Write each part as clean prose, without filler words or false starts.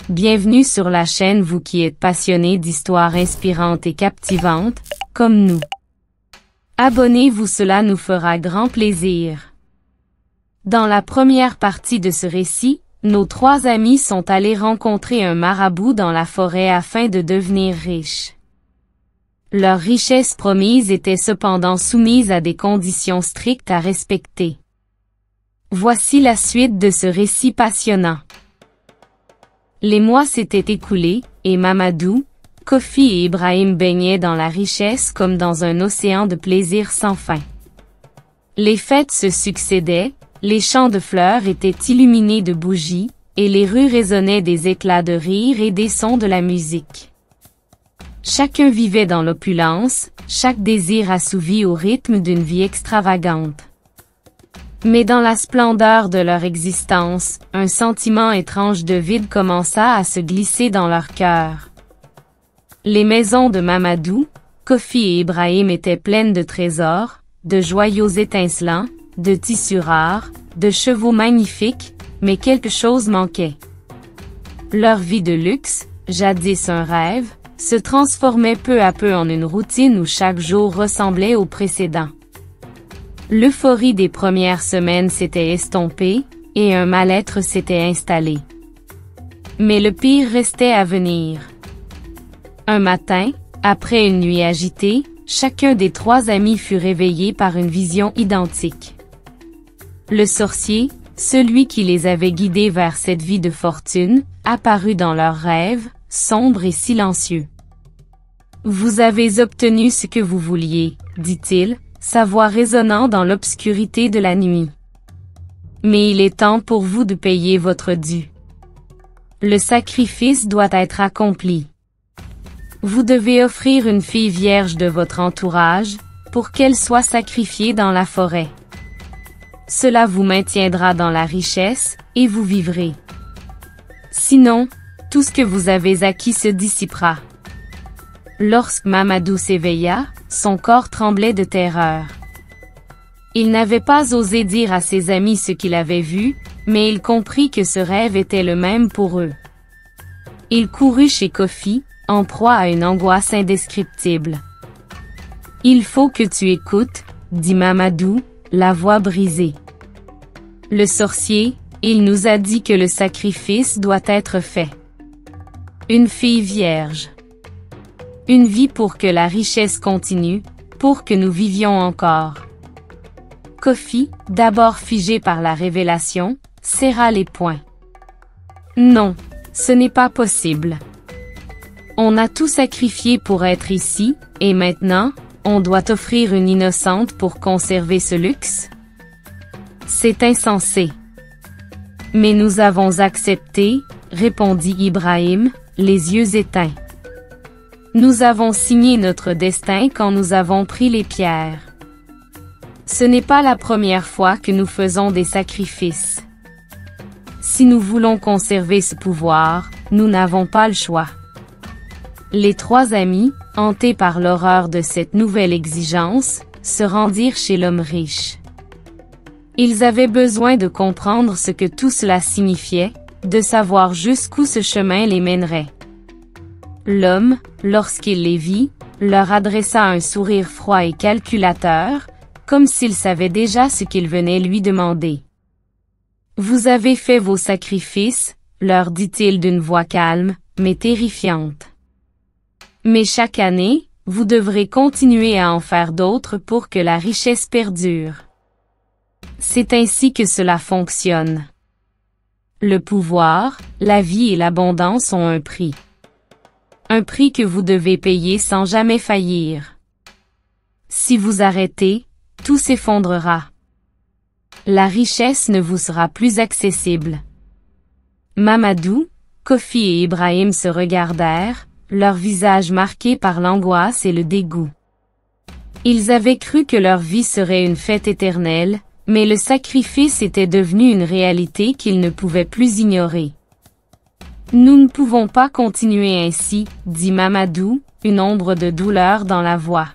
Bienvenue sur la chaîne, vous qui êtes passionné d'histoires inspirantes et captivantes, comme nous. Abonnez-vous, cela nous fera grand plaisir. Dans la première partie de ce récit, nos trois amis sont allés rencontrer un marabout dans la forêt afin de devenir riches. Leur richesse promise était cependant soumise à des conditions strictes à respecter. Voici la suite de ce récit passionnant. Les mois s'étaient écoulés, et Mamadou, Kofi et Ibrahim baignaient dans la richesse comme dans un océan de plaisir sans fin. Les fêtes se succédaient, les champs de fleurs étaient illuminés de bougies, et les rues résonnaient des éclats de rire et des sons de la musique. Chacun vivait dans l'opulence, chaque désir assouvi au rythme d'une vie extravagante. Mais dans la splendeur de leur existence, un sentiment étrange de vide commença à se glisser dans leur cœur. Les maisons de Mamadou, Kofi et Ibrahim étaient pleines de trésors, de joyaux étincelants, de tissus rares, de chevaux magnifiques, mais quelque chose manquait. Leur vie de luxe, jadis un rêve, se transformait peu à peu en une routine où chaque jour ressemblait au précédent. L'euphorie des premières semaines s'était estompée, et un mal-être s'était installé. Mais le pire restait à venir. Un matin, après une nuit agitée, chacun des trois amis fut réveillé par une vision identique. Le sorcier, celui qui les avait guidés vers cette vie de fortune, apparut dans leurs rêves, sombre et silencieux. « Vous avez obtenu ce que vous vouliez, dit-il, sa voix résonnant dans l'obscurité de la nuit. Mais il est temps pour vous de payer votre dû. Le sacrifice doit être accompli. Vous devez offrir une fille vierge de votre entourage, pour qu'elle soit sacrifiée dans la forêt. Cela vous maintiendra dans la richesse, et vous vivrez. Sinon, tout ce que vous avez acquis se dissipera. » Lorsque Mamadou s'éveilla, son corps tremblait de terreur. Il n'avait pas osé dire à ses amis ce qu'il avait vu, mais il comprit que ce rêve était le même pour eux. Il courut chez Kofi, en proie à une angoisse indescriptible. « Il faut que tu écoutes, » dit Mamadou, la voix brisée. « Le sorcier, il nous a dit que le sacrifice doit être fait. Une fille vierge. Une vie pour que la richesse continue, pour que nous vivions encore. » Kofi, d'abord figé par la révélation, serra les poings. « Non, ce n'est pas possible. On a tout sacrifié pour être ici, et maintenant, on doit offrir une innocente pour conserver ce luxe? C'est insensé. » « Mais nous avons accepté, » répondit Ibrahim, les yeux éteints. « Nous avons signé notre destin quand nous avons pris les pierres. Ce n'est pas la première fois que nous faisons des sacrifices. Si nous voulons conserver ce pouvoir, nous n'avons pas le choix. » Les trois amis, hantés par l'horreur de cette nouvelle exigence, se rendirent chez l'homme riche. Ils avaient besoin de comprendre ce que tout cela signifiait, de savoir jusqu'où ce chemin les mènerait. L'homme, lorsqu'il les vit, leur adressa un sourire froid et calculateur, comme s'il savait déjà ce qu'ils venaient lui demander. « Vous avez fait vos sacrifices, » leur dit-il d'une voix calme, mais terrifiante. « Mais chaque année, vous devrez continuer à en faire d'autres pour que la richesse perdure. C'est ainsi que cela fonctionne. Le pouvoir, la vie et l'abondance ont un prix. Un prix que vous devez payer sans jamais faillir. Si vous arrêtez, tout s'effondrera. La richesse ne vous sera plus accessible. » Mamadou, Kofi et Ibrahim se regardèrent, leurs visages marqués par l'angoisse et le dégoût. Ils avaient cru que leur vie serait une fête éternelle, mais le sacrifice était devenu une réalité qu'ils ne pouvaient plus ignorer. « Nous ne pouvons pas continuer ainsi, » dit Mamadou, une ombre de douleur dans la voix.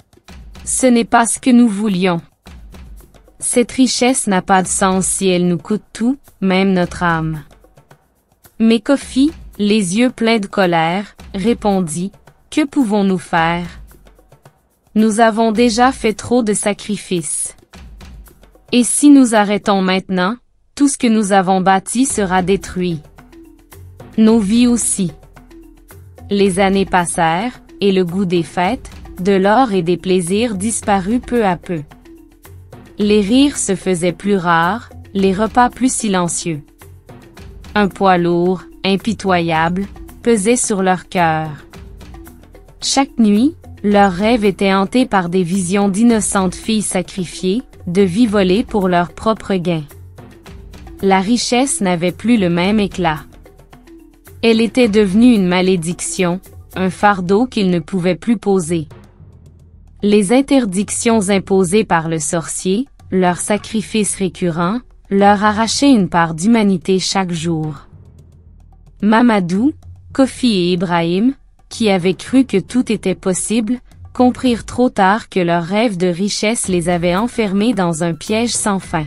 « Ce n'est pas ce que nous voulions. Cette richesse n'a pas de sens si elle nous coûte tout, même notre âme. » Mais Kofi, les yeux pleins de colère, répondit, « Que pouvons-nous faire? Nous avons déjà fait trop de sacrifices. Et si nous arrêtons maintenant, tout ce que nous avons bâti sera détruit. Nos vies aussi. » Les années passèrent, et le goût des fêtes, de l'or et des plaisirs disparut peu à peu. Les rires se faisaient plus rares, les repas plus silencieux. Un poids lourd, impitoyable, pesait sur leur cœur. Chaque nuit, leurs rêves étaient hantés par des visions d'innocentes filles sacrifiées, de vies volées pour leur propre gain. La richesse n'avait plus le même éclat. Elle était devenue une malédiction, un fardeau qu'ils ne pouvaient plus poser. Les interdictions imposées par le sorcier, leurs sacrifices récurrents, leur arrachaient une part d'humanité chaque jour. Mamadou, Kofi et Ibrahim, qui avaient cru que tout était possible, comprirent trop tard que leurs rêves de richesse les avaient enfermés dans un piège sans fin.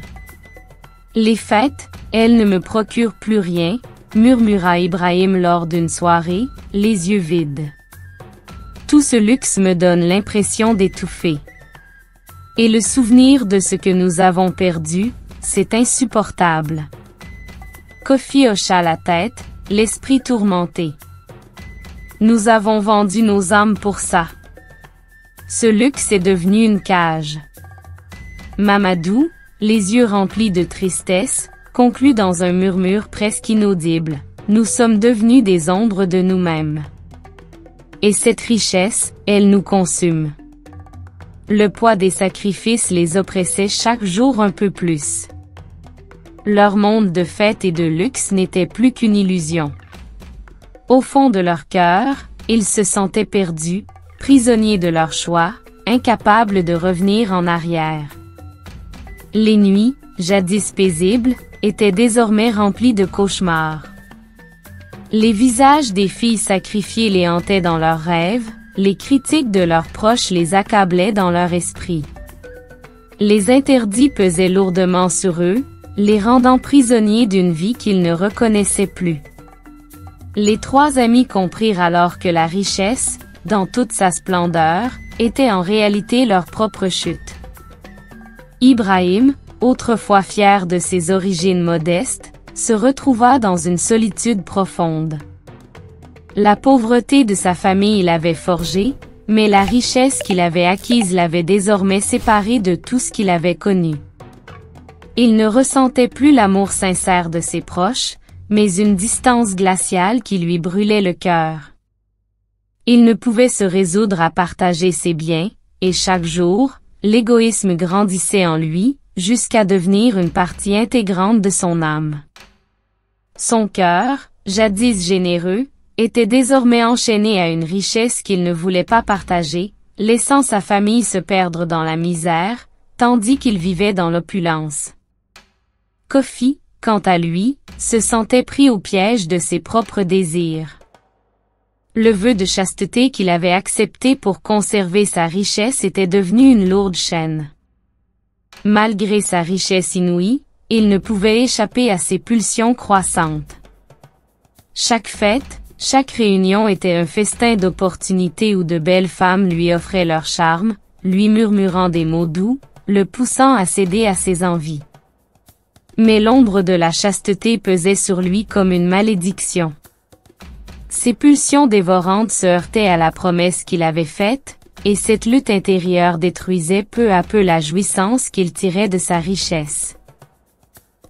« Les fêtes, elles ne me procurent plus rien, » murmura Ibrahim lors d'une soirée, les yeux vides. « Tout ce luxe me donne l'impression d'étouffer. Et le souvenir de ce que nous avons perdu, c'est insupportable. » Kofi hocha la tête, l'esprit tourmenté. « Nous avons vendu nos âmes pour ça. Ce luxe est devenu une cage. » Mamadou, les yeux remplis de tristesse, conclut dans un murmure presque inaudible, « Nous sommes devenus des ombres de nous-mêmes. Et cette richesse, elle nous consume. » Le poids des sacrifices les oppressait chaque jour un peu plus. Leur monde de fête et de luxe n'était plus qu'une illusion. Au fond de leur cœur, ils se sentaient perdus, prisonniers de leur choix, incapables de revenir en arrière. Les nuits, jadis paisibles, étaient désormais remplies de cauchemars. Les visages des filles sacrifiées les hantaient dans leurs rêves, les critiques de leurs proches les accablaient dans leur esprit. Les interdits pesaient lourdement sur eux, les rendant prisonniers d'une vie qu'ils ne reconnaissaient plus. Les trois amis comprirent alors que la richesse, dans toute sa splendeur, était en réalité leur propre chute. Ibrahim, autrefois fier de ses origines modestes, se retrouva dans une solitude profonde. La pauvreté de sa famille l'avait forgé, mais la richesse qu'il avait acquise l'avait désormais séparé de tout ce qu'il avait connu. Il ne ressentait plus l'amour sincère de ses proches, mais une distance glaciale qui lui brûlait le cœur. Il ne pouvait se résoudre à partager ses biens, et chaque jour, l'égoïsme grandissait en lui, jusqu'à devenir une partie intégrante de son âme. Son cœur, jadis généreux, était désormais enchaîné à une richesse qu'il ne voulait pas partager, laissant sa famille se perdre dans la misère, tandis qu'il vivait dans l'opulence. Kofi, quant à lui, se sentait pris au piège de ses propres désirs. Le vœu de chasteté qu'il avait accepté pour conserver sa richesse était devenu une lourde chaîne. Malgré sa richesse inouïe, il ne pouvait échapper à ses pulsions croissantes. Chaque fête, chaque réunion était un festin d'opportunités où de belles femmes lui offraient leur charme, lui murmurant des mots doux, le poussant à céder à ses envies. Mais l'ombre de la chasteté pesait sur lui comme une malédiction. Ses pulsions dévorantes se heurtaient à la promesse qu'il avait faite, et cette lutte intérieure détruisait peu à peu la jouissance qu'il tirait de sa richesse.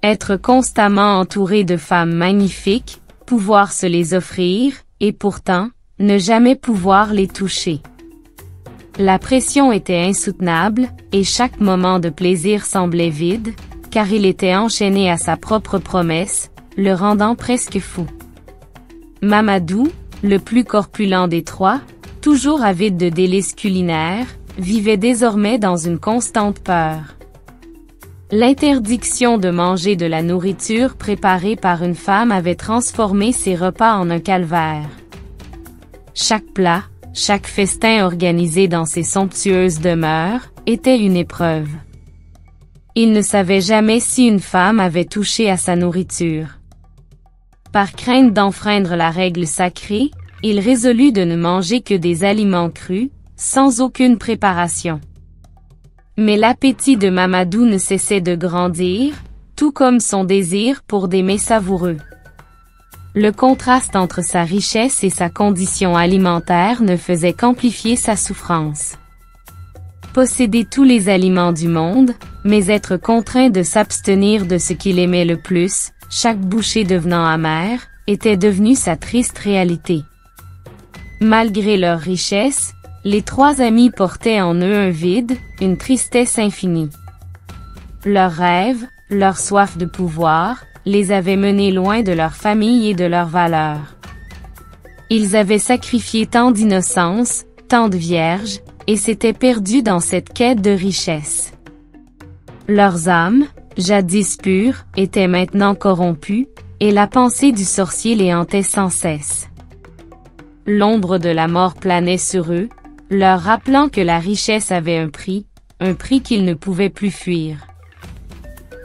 Être constamment entouré de femmes magnifiques, pouvoir se les offrir, et pourtant, ne jamais pouvoir les toucher. La pression était insoutenable, et chaque moment de plaisir semblait vide, car il était enchaîné à sa propre promesse, le rendant presque fou. Mamadou, le plus corpulent des trois, toujours avide de délices culinaires, vivait désormais dans une constante peur. L'interdiction de manger de la nourriture préparée par une femme avait transformé ses repas en un calvaire. Chaque plat, chaque festin organisé dans ces somptueuses demeures, était une épreuve. Il ne savait jamais si une femme avait touché à sa nourriture. Par crainte d'enfreindre la règle sacrée, il résolut de ne manger que des aliments crus, sans aucune préparation. Mais l'appétit de Mamadou ne cessait de grandir, tout comme son désir pour des mets savoureux. Le contraste entre sa richesse et sa condition alimentaire ne faisait qu'amplifier sa souffrance. Posséder tous les aliments du monde, mais être contraint de s'abstenir de ce qu'il aimait le plus, chaque bouchée devenant amère, était devenue sa triste réalité. Malgré leur richesse, les trois amis portaient en eux un vide, une tristesse infinie. Leurs rêves, leur soif de pouvoir, les avaient menés loin de leur famille et de leurs valeurs. Ils avaient sacrifié tant d'innocence, tant de vierges, et s'étaient perdus dans cette quête de richesse. Leurs âmes, jadis pures, étaient maintenant corrompues, et la pensée du sorcier les hantait sans cesse. L'ombre de la mort planait sur eux, leur rappelant que la richesse avait un prix qu'ils ne pouvaient plus fuir.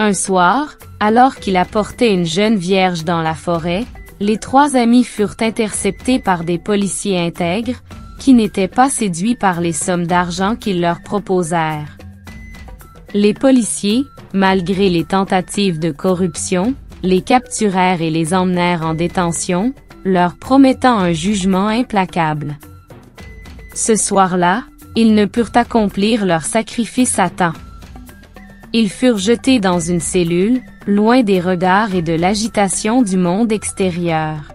Un soir, alors qu'il apportait une jeune vierge dans la forêt, les trois amis furent interceptés par des policiers intègres, qui n'étaient pas séduits par les sommes d'argent qu'ils leur proposèrent. Les policiers, malgré les tentatives de corruption, les capturèrent et les emmenèrent en détention, leur promettant un jugement implacable. Ce soir-là, ils ne purent accomplir leur sacrifice à temps. Ils furent jetés dans une cellule, loin des regards et de l'agitation du monde extérieur.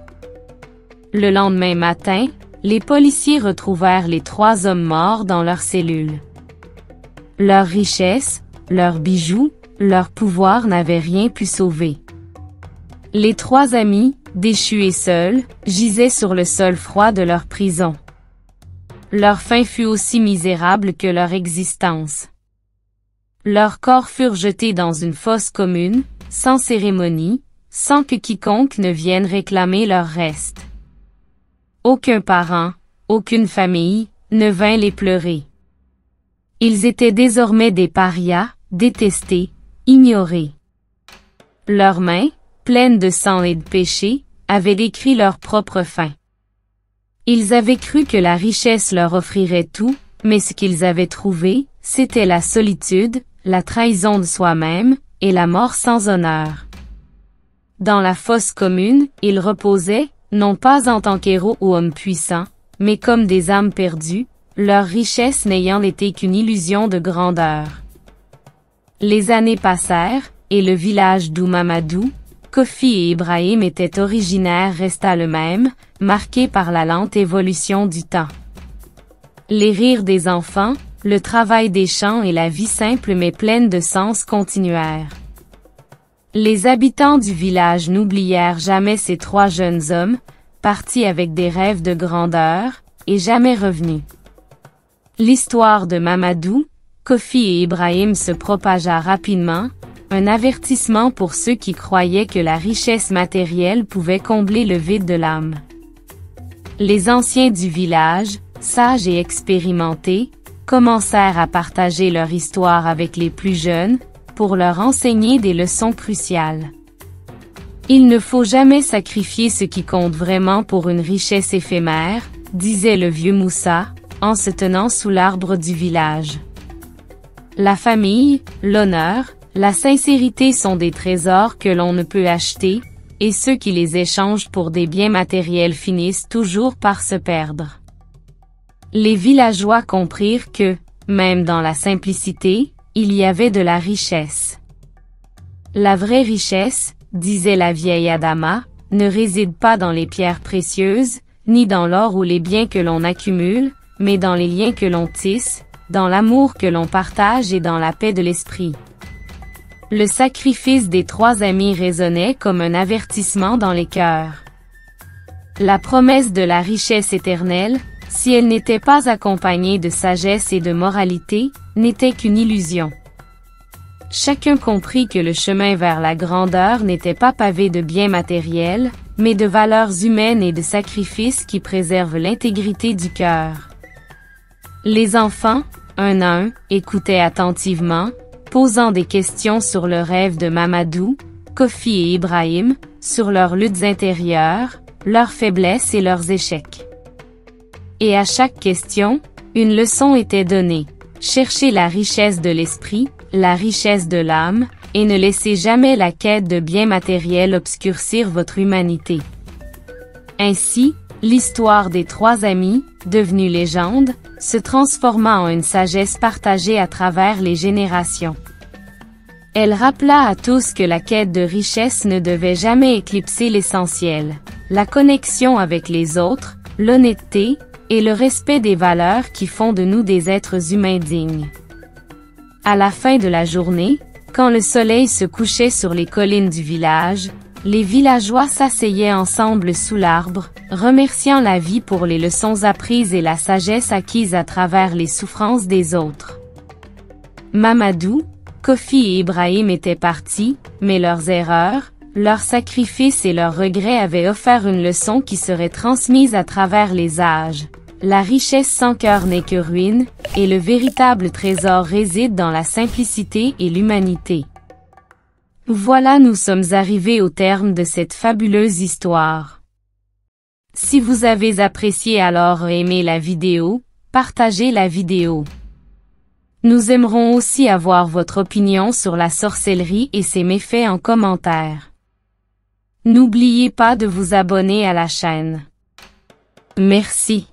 Le lendemain matin, les policiers retrouvèrent les trois hommes morts dans leur cellule. Leur richesse, leurs bijoux, leur pouvoir n'avaient rien pu sauver. Les trois amis, déchus et seuls, gisaient sur le sol froid de leur prison. Leur fin fut aussi misérable que leur existence. Leurs corps furent jetés dans une fosse commune, sans cérémonie, sans que quiconque ne vienne réclamer leurs restes. Aucun parent, aucune famille, ne vint les pleurer. Ils étaient désormais des parias, détestés, ignorés. Leurs mains, pleines de sang et de péché, avaient décrit leur propre fin. Ils avaient cru que la richesse leur offrirait tout, mais ce qu'ils avaient trouvé, c'était la solitude, la trahison de soi-même, et la mort sans honneur. Dans la fosse commune, ils reposaient, non pas en tant qu'héros ou hommes puissants, mais comme des âmes perdues, leur richesse n'ayant été qu'une illusion de grandeur. Les années passèrent, et le village d'où Mamadou, Kofi et Ibrahim étaient originaires resta le même, marqué par la lente évolution du temps. Les rires des enfants, le travail des champs et la vie simple mais pleine de sens continuèrent. Les habitants du village n'oublièrent jamais ces trois jeunes hommes, partis avec des rêves de grandeur, et jamais revenus. L'histoire de Mamadou, Kofi et Ibrahim se propagea rapidement, un avertissement pour ceux qui croyaient que la richesse matérielle pouvait combler le vide de l'âme. Les anciens du village, sages et expérimentés, commencèrent à partager leur histoire avec les plus jeunes, pour leur enseigner des leçons cruciales. Il ne faut jamais sacrifier ce qui compte vraiment pour une richesse éphémère, disait le vieux Moussa, en se tenant sous l'arbre du village. La famille, l'honneur, la sincérité sont des trésors que l'on ne peut acheter, et ceux qui les échangent pour des biens matériels finissent toujours par se perdre. Les villageois comprirent que, même dans la simplicité, il y avait de la richesse. La vraie richesse, disait la vieille Adama, ne réside pas dans les pierres précieuses, ni dans l'or ou les biens que l'on accumule, mais dans les liens que l'on tisse, dans l'amour que l'on partage et dans la paix de l'esprit. Le sacrifice des trois amis résonnait comme un avertissement dans les cœurs. La promesse de la richesse éternelle, si elle n'était pas accompagnée de sagesse et de moralité, n'était qu'une illusion. Chacun comprit que le chemin vers la grandeur n'était pas pavé de biens matériels, mais de valeurs humaines et de sacrifices qui préservent l'intégrité du cœur. Les enfants, un à un, écoutaient attentivement, posant des questions sur le rêve de Mamadou, Kofi et Ibrahim, sur leurs luttes intérieures, leurs faiblesses et leurs échecs. Et à chaque question, une leçon était donnée. Cherchez la richesse de l'esprit, la richesse de l'âme, et ne laissez jamais la quête de biens matériels obscurcir votre humanité. Ainsi, l'histoire des trois amis, devenue légende, se transforma en une sagesse partagée à travers les générations. Elle rappela à tous que la quête de richesse ne devait jamais éclipser l'essentiel, la connexion avec les autres, l'honnêteté, et le respect des valeurs qui font de nous des êtres humains dignes. À la fin de la journée, quand le soleil se couchait sur les collines du village, les villageois s'asseyaient ensemble sous l'arbre, remerciant la vie pour les leçons apprises et la sagesse acquise à travers les souffrances des autres. Mamadou, Kofi et Ibrahim étaient partis, mais leurs erreurs, leurs sacrifices et leurs regrets avaient offert une leçon qui serait transmise à travers les âges. La richesse sans cœur n'est que ruine, et le véritable trésor réside dans la simplicité et l'humanité. Voilà, nous sommes arrivés au terme de cette fabuleuse histoire. Si vous avez apprécié, alors aimez la vidéo, partagez la vidéo. Nous aimerons aussi avoir votre opinion sur la sorcellerie et ses méfaits en commentaire. N'oubliez pas de vous abonner à la chaîne. Merci.